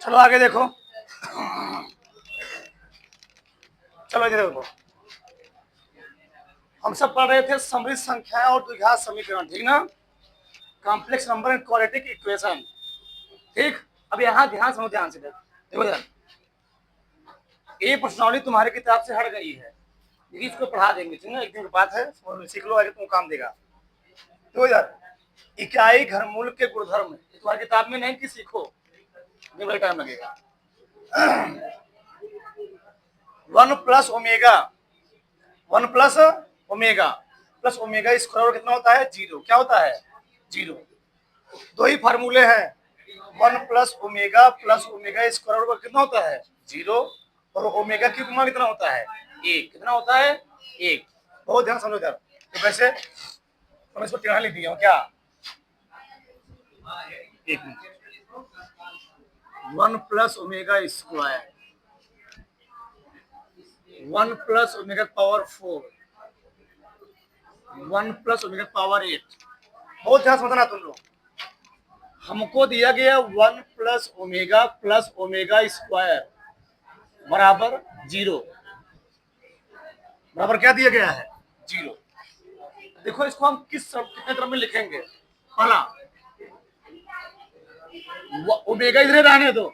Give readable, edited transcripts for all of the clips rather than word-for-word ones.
चलो आगे देखो। चलो इधर देखो, हम सब पढ़ रहे थे समृद्ध संख्याएं और द्विघात समीकरण, ठीक ना, complex number and quadratic equation. ठीक, अब यहाँ ध्यान सुनो, ध्यान से देखो यार, ये प्रश्नावली तुम्हारी किताब से हट गई है, लेकिन इसको पढ़ा देंगे, ठीक है, एक दिन की बात है, सीख लो, आगे तुम काम देगा। तो यार इकाई घनमूल के गुणधर्म तुम्हारी किताब में नहीं कि सीखो, बड़ा टाइम लगेगा। 1 plus omega, 1 plus omega plus omega square कितना होता है? 0। क्या होता है? 0। दो ही फार्मूले हैं, 1 प्लस ओमेगा स्क्वायर कितना होता है? 0। और ओमेगा क्यूब में कितना होता है? 1। कितना होता है? 1। बहुत ध्यान समझो इधर। तो वैसे हम इसको टेढ़ा लिख दिया क्या? 1 1 plus omega square 1 plus omega power 4 1 plus omega power 8। बहुत ध्यान समझना तुम लोग, हमको दिया गया 1 प्लस ओमेगा स्क्वायर बराबर 0। बराबर क्या दिया गया है? 0। देखो इसको हम कितने तरह में लिखेंगे। पहला, ओमेगा इधर रहने दो,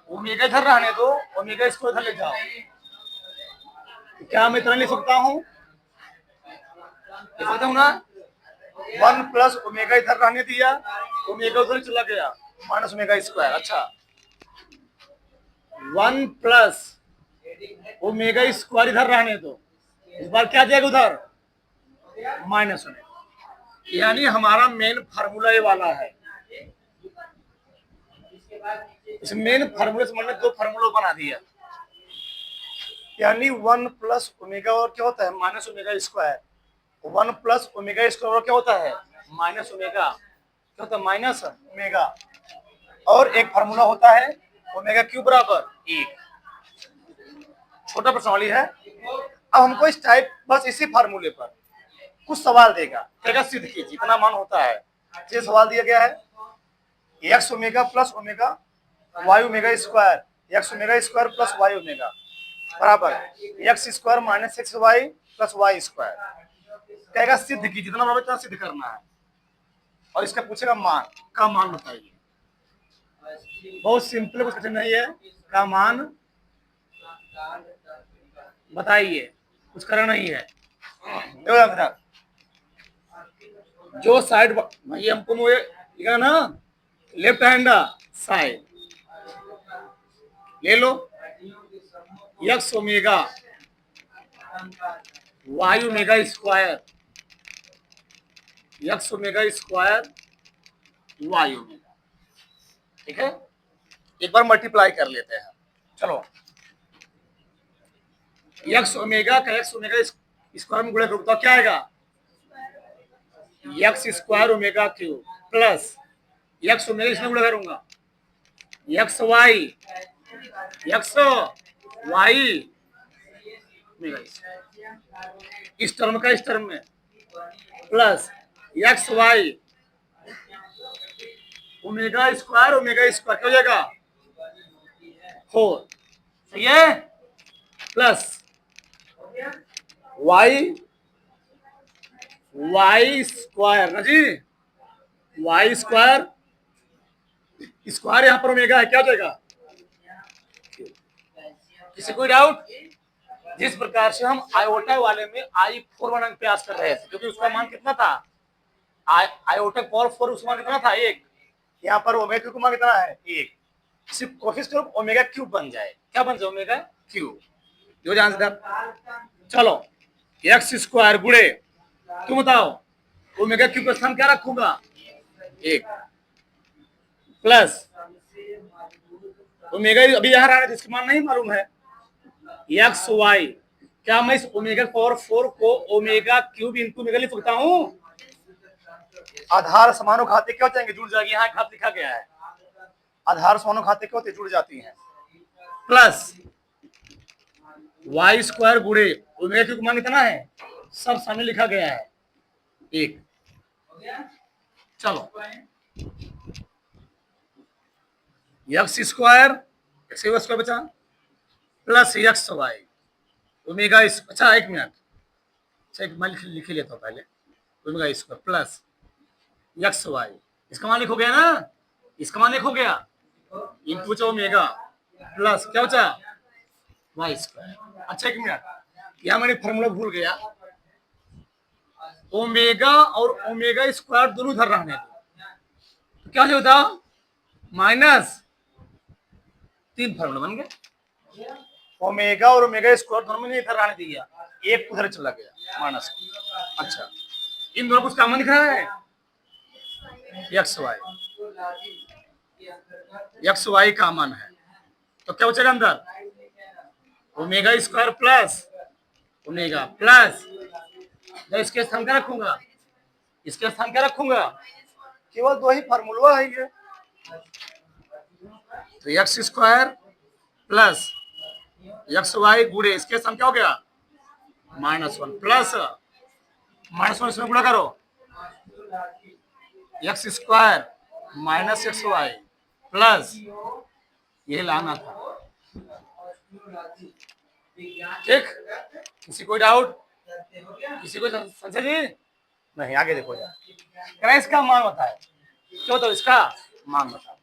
ओमेगा इधर रहने दो, ओमेगा स्क्वायर इधर ले जाओ। क्या मैं इतना लिख सकता हूँ? लिख सकता हूँ ना? 1 प्लस ओमेगा इधर रहने दिया, ओमेगा उधर चला गया, माइनस ओमेगा स्क्वायर। अच्छा, 1 प्लस ओमेगा स्क्वायर इधर रहने दो, इस बार क्या जाएगा उधर? Minus omega. यानी हमारा मेन फार्मूला ये वाला है। इस मेन फार्मूले से मैंने दो फार्मूला बना दिया, यानी 1 प्लस ओमेगा और क्या होता है? Minus omega square. 1 plus omega square और क्या होता है? Minus omega. क्या होता है? Minus omega. और एक फार्मूला होता है ओमेगा क्यूब बराबर 1। छोटा प्रश्नावली है। अब हमको इस टाइप बस इसी फार्मूले पर कुछ सवाल देगा, कहेगा सिद्ध कीजिए, इतना मान होता है। ये सवाल दिया गया है, X omega plus omega Y omega square, X omega square plus Y omega बराबर X square minus X Y plus Y square. कहेगा सिद्ध कीजिए, जितना बराबर इतना सिद्ध करना है, और इसका पूछेगा मान। का मान बताइए। बहुत सिंपल, कुछ कठिन नहीं है। का मान बताइए, कुछ करना नहीं है। जो साइड भाई हमको मुझे ना, लेफ्ट हैंड साइड ले लो, X omega Y omega square, X omega square Y omega. ठीक है, एक बार मल्टीप्लाई कर लेते हैं। चलो, एक्स ओमेगा का एक्स ओमेगा स्क्वायर में गुणा करो तो क्या आएगा? X square omega cube plus X omega इसमें गुणा करूंगा, एक्स वाई इस टर्म का इस टर्म में plus X Y omega square क्या हो जाएगा? 4। सही है, प्लस वाई स्क्वायर ना जी, वाई स्क्वायर स्क्वायर यहाँ पर ओमेगा है, क्या हो जाएगा? किसी कोई डाउट? जिस प्रकार से हम आयोटा वाले में I4 बनाने का प्रयास कर रहे थे, क्योंकि उसका मान कितना था? आयोटा पावर 4 उसका मान कितना था? 1। यहाँ पर ओमेगा का मान कितना है? 1। सिर्फ कोशिश करो ओमेगा क्यूब बन जाए। क्या बन जाए? Omega cube. जो जान सकता। चलो, एक्स स्क्वायर गुणे, तुम बताओ ओमेगा क्यूब का स्थान क्या रखूंगा? 1 प्लस ओमेगा अभी यहाँ रहा है, इसका मान नहीं मालूम है, एक्स वाई। क्या मैं इस ओमेगा पावर 4 को ओमेगा क्यूब इंटू ओमेगा लिख सकता हूँ? आधार समानुघाती क्या होते हैं? जुड़ जाएगी। यहाँ घात लिखा गया है, आधार समानुघाती क्या होते? जुड़ जाती हैं। प्लस वाई स्क्वायर गुणे ओमेगा क्यूब मान कितना है? सब सामने लिखा गया है, 1। चलो, एक्स स्क्वायर, एक्स स्क्वायर बचा प्लस एक्स वाई ओमेगा अच्छा एक मिनट, अच्छा एक मैं लिख ही लेता हूँ पहले, omega square plus X Y, इसका मान लिखो गया ना, इसका मान लिखो गया इंटू बचा ओमेगा प्लस क्या बचा वाई स्क्वायर। अच्छा एक मिनट, यहाँ मैंने फॉर्मूला भूल गया, ओमेगा और ओमेगा स्क्वायर दोनों इधर रहने दो, तो क्या होता माइनस, तीन फॉर्मूला बन गए, ओमेगा और ओमेगा स्क्वायर दोनों में इधर रहने दिया, एक उधर चला गया माइनस। अच्छा इन दोनों कुछ कॉमन दिख रहा है, X Y, X Y common है, तो क्या बचेगा अंदर omega square plus omega plus, जब इसके स्थान क्या रखूंगा, इसके स्थान क्या रखूंगा, केवल दो ही फार्मूला है ये, तो X square plus X Y गुड़े इसके स्थान क्या हो गया -1 प्लस -1 इसमें गुणा करो X square minus X Y plus, ये लाना था। ठीक, किसी कोई डाउट, किसी को संशय जी नहीं, आगे देखो यार, इसका मान बताए क्यों, तो इसका मान बताओ,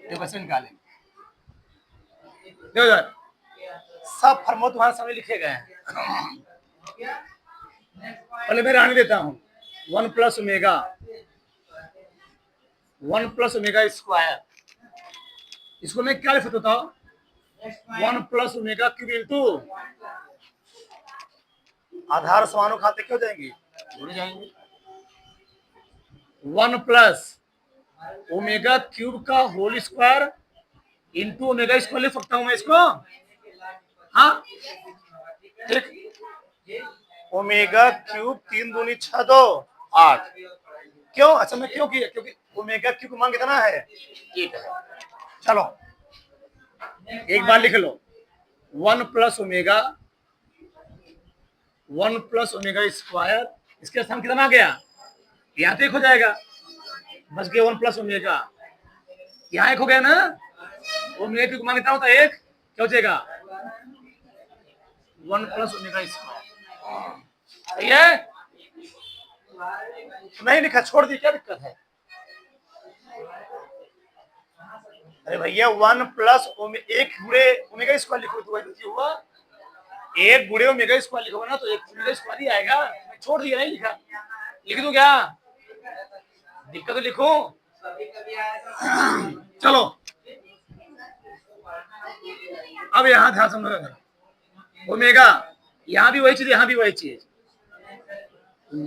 देखो से निकालेंगे, देखो यार सब फॉर्मूला तुम्हारे सामने लिखे गए हैं, पहले मैं रहने देता हूँ 1 plus omega, 1 plus omega square, इसको मैं क्या लिख सकता हूँ 1 प्लस ओमेगा क्यूब इंटू, आधार समानुपाती क्यों जाएंगी, जुड़ जाएंगे, 1 प्लस ओमेगा क्यूब का whole square into omega square लिख सकता हूं मैं इसको, हाँ ठीक, ओमेगा क्यूब 3 दूनी 6 2 8, क्यों, अच्छा मैं क्यों किया, क्योंकि ओमेगा क्यूब का मान कितना है 1 है, चलो एक बार लिख लो 1 plus omega, 1 plus omega square, इसके स्थान कितना आ गया, यहाँ तो एक हो जाएगा, बच गया 1 प्लस ओमेगा, यहाँ एक हो गया ना, ओमेगा क्यूब मान कितना होता है 1, क्या हो जाएगा 1 प्लस ओमेगा स्क्वायर, सही है, नहीं लिखा छोड़ दी, क्या दिक्कत है, अरे भैया 1 प्लस एक गुणे ओमेगा स्क्वायर लिखो तो वही हुआ, एक गुणे ओमेगा स्क्वायर लिखोगे ना तो एक ओमेगा स्क्वायर ही आएगा, छोड़ दिया नहीं लिखा, लिख दूं क्या, दिक्कत तो लिखो, चलो अब यहां ध्यान समझो, ओमेगा यहां भी वही चीज, यहां भी वही चीज,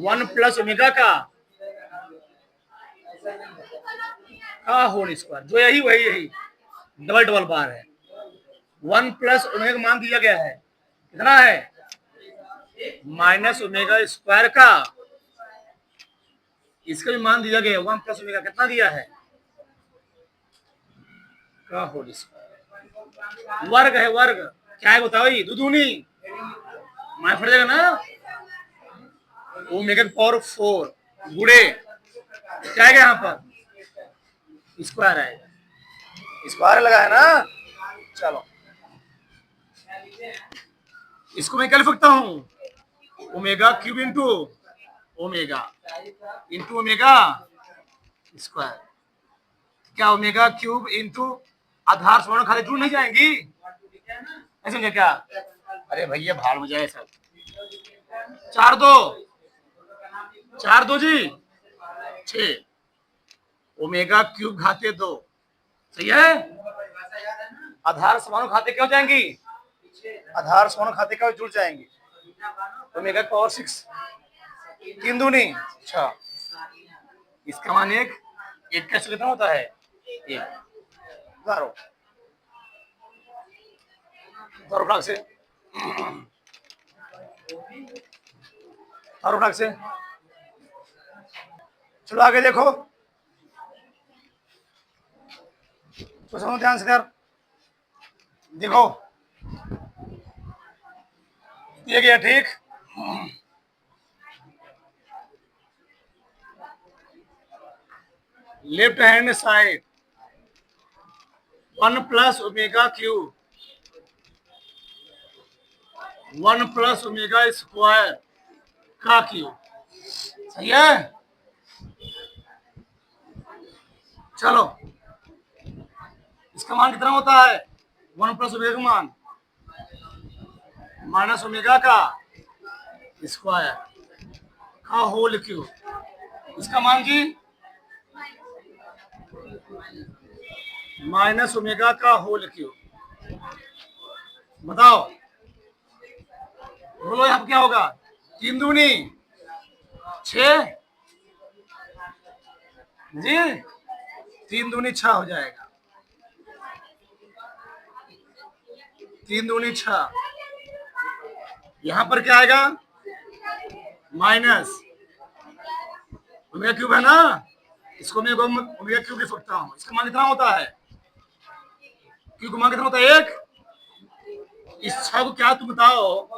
1 प्लस ओमेगा का होल स्क्वायर, जो यही वही यही डबल डबल बार है, 1 प्लस ओमेगा मान दिया गया है कितना है माइनस ओमेगा स्क्वायर का, इसका भी मान दिया गया 1 प्लस ओमेगा कितना दिया है का होल स्क्वायर, वर्ग है वर्ग, क्या है बताओ, ये दूनी मान फट जाएगा ना, ओमेगा पावर 4 गुड़े क्या आएगा यहाँ पर स्क्वायर आएगा, स्क्वायर लगा है ना, चलो इसको मैं क्या लिख सकता हूँ omega cube into omega square, क्या ओमेगा क्यूब इंटू आधार समान खाली जुड़ नहीं जाएंगी, ऐसे क्या, अरे भैया भाड़ में जाए सब, 4 2 जी 6, ओमेगा क्यूब घाते 2, सही है, आधार समान खाते क्या हो जाएंगी, आधार समान खाते क्या जुड़ जाएंगी, ओमेगा पावर 6 3 दूनी 6, इसका मान एक कैसे कितना होता है एक, दारो भाग से भाग से, चलो आगे देखो, तो सुनो ध्यान से यार, देखो ये गया ठीक, left hand side 1 plus omega cube 1 plus omega square का क्यूब। सही है। चलो इसका मान कितना होता है? 1 प्लस ओमेगा का मान माइनस ओमेगा का स्क्वायर का होल क्यूब। इसका मान जी माइनस ओमेगा का होल क्यूब। बताओ बोलो यहाँ क्या होगा? 3 दूनी 6 जी, 3 दूनी 6 हो जाएगा। 3 दूनी 6। यहाँ पर क्या आएगा? माइनस ओमेगा क्यूब है ना, इसको मैं ओमेगा क्यूब लिख सकता हूँ। इसका मान कितना होता है? क्यूब का मान कितना होता है? 1। इस 6 को क्या तुम बताओ?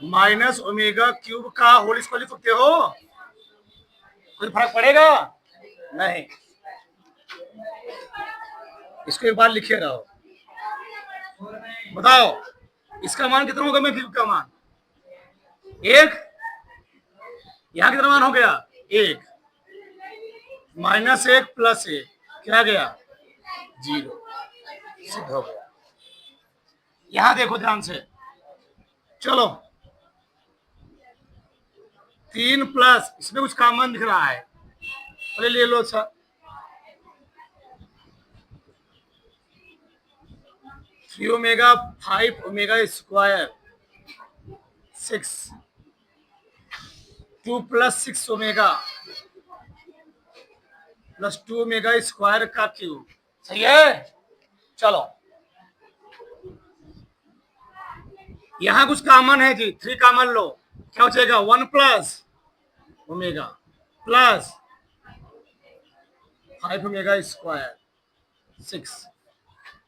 माइनस ओमेगा क्यूब का होल स्क्वायर लिख सकते हो? कोई फर्क पड़ेगा? नहीं। इसको एक बार लिखे रहो। बताओ इसका मान कितना होगा? मैं क्यूब का मान 1। यहाँ कितना मान हो गया? 1 माइनस 1 प्लस 1 क्या गया? 0। सिद्ध हो गया। यहां देखो ध्यान से। चलो 3 प्लस इसमें कुछ कॉमन दिख रहा है, पहले ले लो। अच्छा 3 omega 5 omega square 6 2 plus 6 omega plus 2 omega square का क्यूब। सही है। चलो यहां कुछ कॉमन है जी, 3 कॉमन लो। क्या हो जाएगा? 1 plus omega plus 5 omega square 6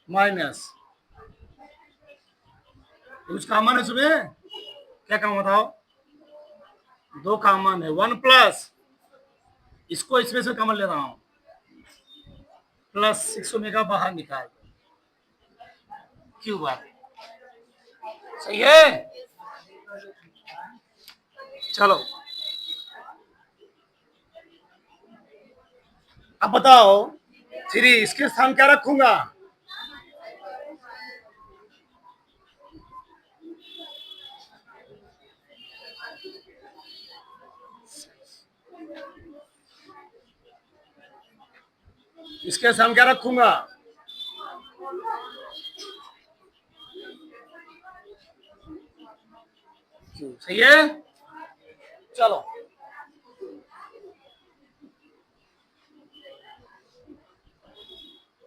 minus कुछ कॉमन है इसमें? क्या काम बताओ? 2 कॉमन है। 1 प्लस इसको इसमें से कॉमन ले रहा हूं प्लस 6 ओमेगा बाहर निकाल क्यूब आ। सही है। चलो अब बताओ 3 इसके स्थान क्या रखूंगा? इसके स्थान क्या रखूंगा? सही है। चलो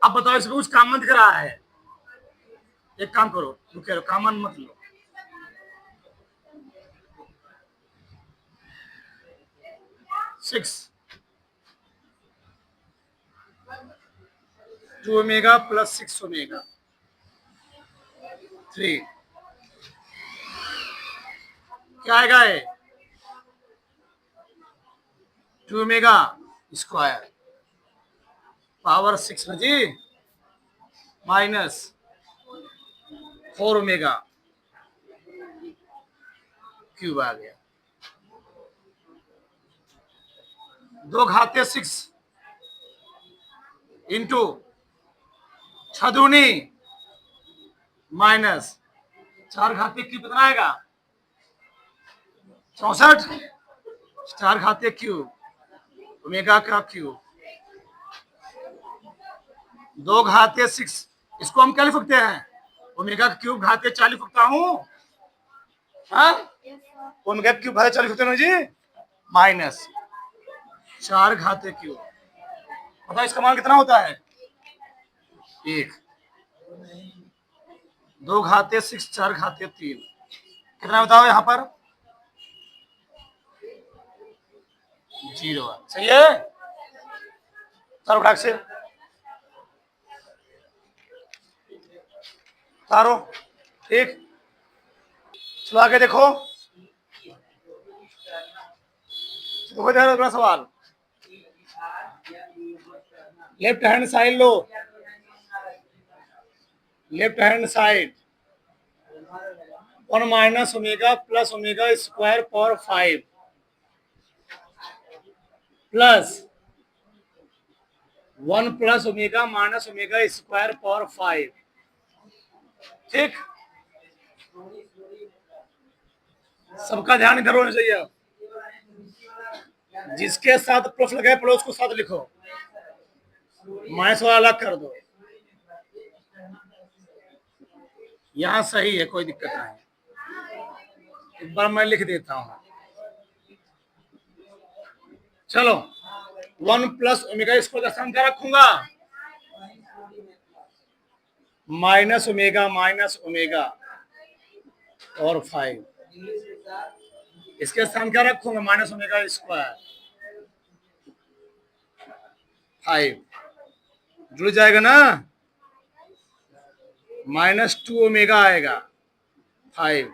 अब बताओ इसमें कुछ कॉमन दिख रहा है? एक काम करो, रुके रहो, कॉमन मत लो। 6 2 ओमेगा प्लस 6 ओमेगा 3 क्या आएगा? 2 ओमेगा स्क्वायर पावर 6 जी माइनस 4 ओमेगा क्यूब आ गया। 2 घाते 6 इंटू 6 दूनी माइनस 4 घाते क्यूब कितना आएगा? 64 4 घाते क्यूब ओमेगा का क्यूब 2 घाते 6 इसको हम क्या लिख सकते हैं? ओमेगा का क्यूब घाते 4 लिख सकता हूं। हाँ ओमेगा क्यूब घाते 4 लिख सकते हो जी माइनस 4 घाते क्यूब। बताओ इसका मान कितना होता है? 1 2 घाते 6 4 घाते 3 कितना बताओ यहाँ पर? 0। सही है। चलो ढाक से तारो ठीक। चलो आगे देखो। देखो अगला सवाल। लेफ्ट हैंड साइड लो left hand side 1 minus omega plus omega square power 5 plus 1 plus omega minus omega square power 5। ठीक, सबका ध्यान इधर होना चाहिए। जिसके साथ प्लस लगाए पड़ो उसको साथ लिखो, माइनस वाला अलग कर दो। यहां सही है, कोई दिक्कत नहीं। एक बार मैं लिख देता हूं। चलो 1 प्लस ओमेगा स्क्वायर का स्थान क्या रखूंगा? माइनस ओमेगा और 5। इसके स्थान क्या रखूंगा? माइनस ओमेगा स्क्वायर 5 जुड़ जाएगा ना, -2 ओमेगा आएगा 5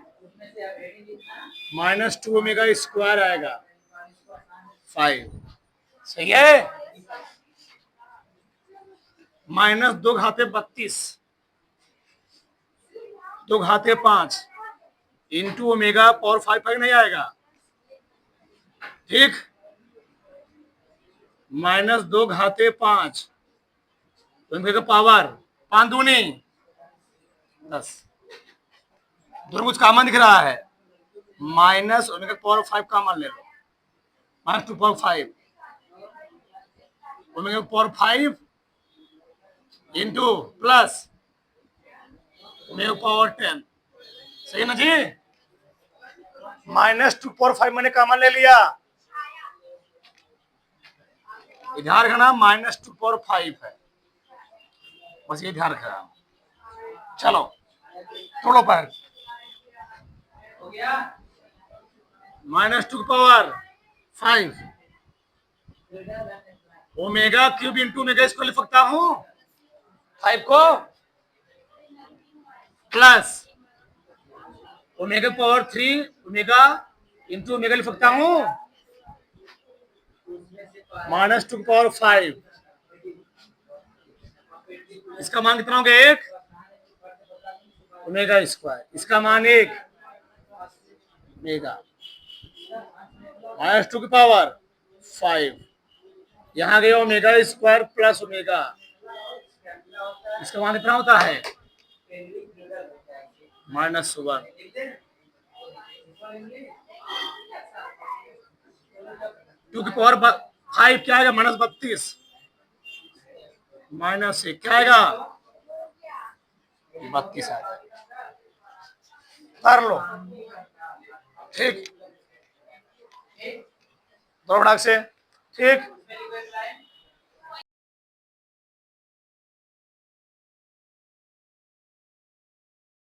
-2 ओमेगा स्क्वायर आएगा 5। सही है। -2 घाते 32 2 घाते 5 इंटू ओमेगा पावर 5 नहीं आएगा। ठीक, -2 घाते 5 तो पावर 5 दूनी 10। दोनों कुछ कॉमन दिख रहा है, माइनस ओमेगा पावर 5 कॉमन ले लो, -2 power 5 omega power 5 into plus omega power 10। सही ना जी? -2 पावर 5 मैंने कॉमन ले लिया, इधर का नाम -2 पावर 5 है, बस ये ध्यान रखना। चलो तोड़ो पैर, -2 power 5 omega cube into omega square लिख सकता हूं 5 को, plus omega power 3 omega into omega लिख सकता हूं -2 पावर 5। इसका मान कितना हो गया? 1 ओमेगा स्क्वायर, इसका मान 1 ओमेगा -2 की पावर 5। यहां गया ओमेगा स्क्वायर प्लस ओमेगा, इसका मान कितना होता है? -1। 2 की पावर 5 क्या आएगा? -32 -1 क्या आएगा? 32 आएगा। कर लो। ठीक, दो भाग से। ठीक,